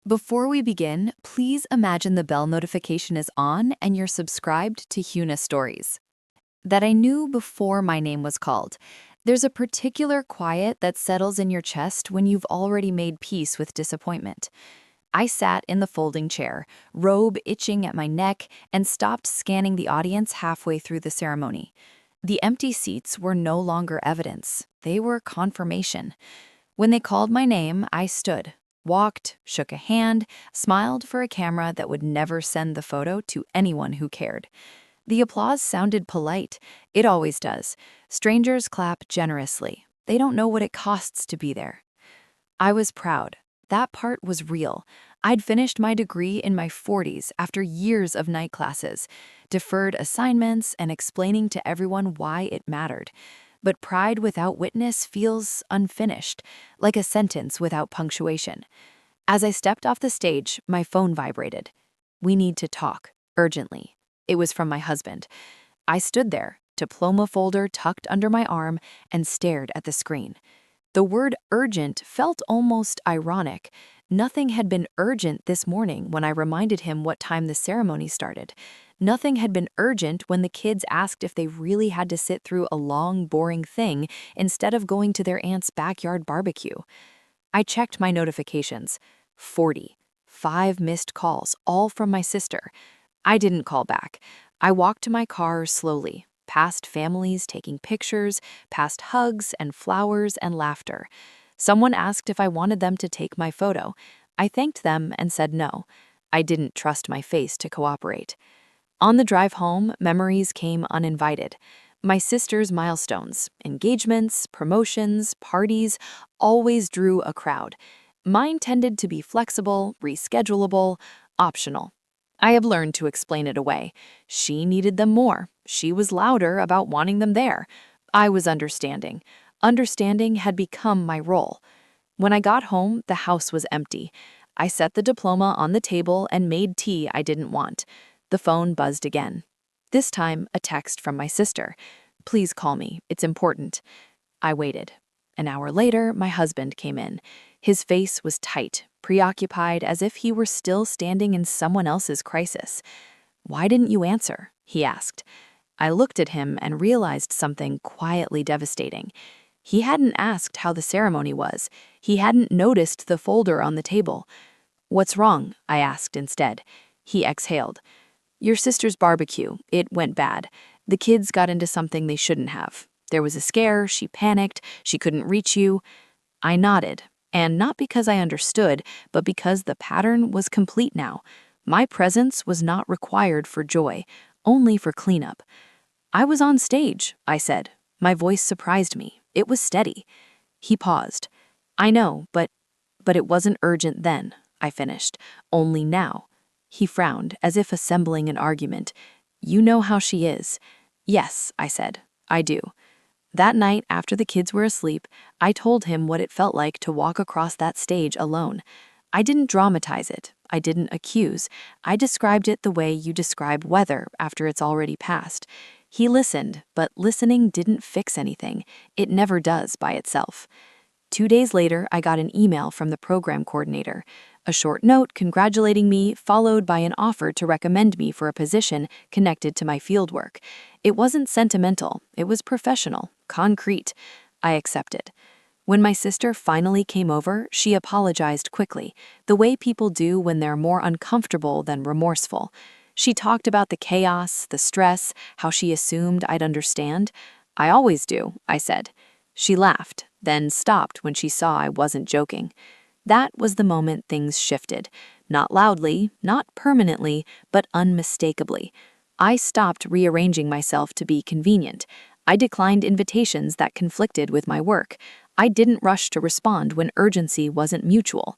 Before we begin, please imagine the bell notification is on and you're subscribed to Huna Stories. That I knew before my name was called. There's a particular quiet that settles in your chest when you've already made peace with disappointment. I sat in the folding chair, robe itching at my neck, and stopped scanning the audience halfway through the ceremony. The empty seats were no longer evidence. They were confirmation. When they called my name, I stood, walked, shook a hand, smiled for a camera that would never send the photo to anyone who cared. The applause sounded polite. It always does. Strangers clap generously. They don't know what it costs to be there. I was proud. That part was real. I'd finished my degree in my 40s after years of night classes, deferred assignments, and explaining to everyone why it mattered. But pride without witness feels unfinished, like a sentence without punctuation. As I stepped off the stage, my phone vibrated. "We need to talk, urgently." It was from my husband. I stood there, diploma folder tucked under my arm, and stared at the screen. The word urgent felt almost ironic. Nothing had been urgent this morning when I reminded him what time the ceremony started. Nothing had been urgent when the kids asked if they really had to sit through a long, boring thing instead of going to their aunt's backyard barbecue. I checked my notifications. 40. 5 missed calls, all from my sister. I didn't call back. I walked to my car slowly, past families taking pictures, past hugs and flowers and laughter. Someone asked if I wanted them to take my photo. I thanked them and said no. I didn't trust my face to cooperate. On the drive home, memories came uninvited. My sister's milestones, engagements, promotions, parties, always drew a crowd. Mine tended to be flexible, reschedulable, optional. I have learned to explain it away. She needed them more. She was louder about wanting them there. I was understanding. Understanding had become my role. When I got home, the house was empty. I set the diploma on the table and made tea I didn't want. The phone buzzed again. This time, a text from my sister. "Please call me. It's important." I waited. An hour later, my husband came in. His face was tight, preoccupied, as if he were still standing in someone else's crisis. "Why didn't you answer?" he asked. I looked at him and realized something quietly devastating. He hadn't asked how the ceremony was. He hadn't noticed the folder on the table. "What's wrong?" I asked instead. He exhaled. "Your sister's barbecue. It went bad. The kids got into something they shouldn't have. There was a scare, she panicked, she couldn't reach you." I nodded, and not because I understood, but because the pattern was complete now. My presence was not required for joy, only for cleanup. "I was on stage," I said. My voice surprised me. It was steady. He paused. "I know, but it wasn't urgent then," I finished. "Only now." He frowned, as if assembling an argument. "You know how she is." "Yes," I said. "I do." That night, after the kids were asleep, I told him what it felt like to walk across that stage alone. I didn't dramatize it. I didn't accuse. I described it the way you describe weather after it's already passed. He listened, but listening didn't fix anything. It never does by itself. 2 days later, I got an email from the program coordinator. A short note congratulating me, followed by an offer to recommend me for a position connected to my fieldwork. It wasn't sentimental, it was professional, concrete. I accepted. When my sister finally came over, she apologized quickly, the way people do when they're more uncomfortable than remorseful. She talked about the chaos, the stress, how she assumed I'd understand. "I always do," I said. She laughed, then stopped when she saw I wasn't joking. That was the moment things shifted. Not loudly, not permanently, but unmistakably. I stopped rearranging myself to be convenient. I declined invitations that conflicted with my work. I didn't rush to respond when urgency wasn't mutual.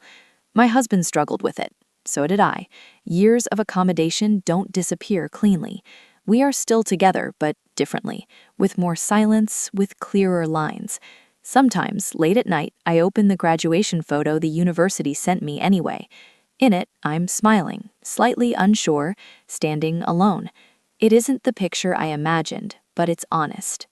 My husband struggled with it. So did I. Years of accommodation don't disappear cleanly. We are still together, but differently, with more silence, with clearer lines. Sometimes, late at night, I open the graduation photo the university sent me anyway. In it, I'm smiling, slightly unsure, standing alone. It isn't the picture I imagined, but it's honest.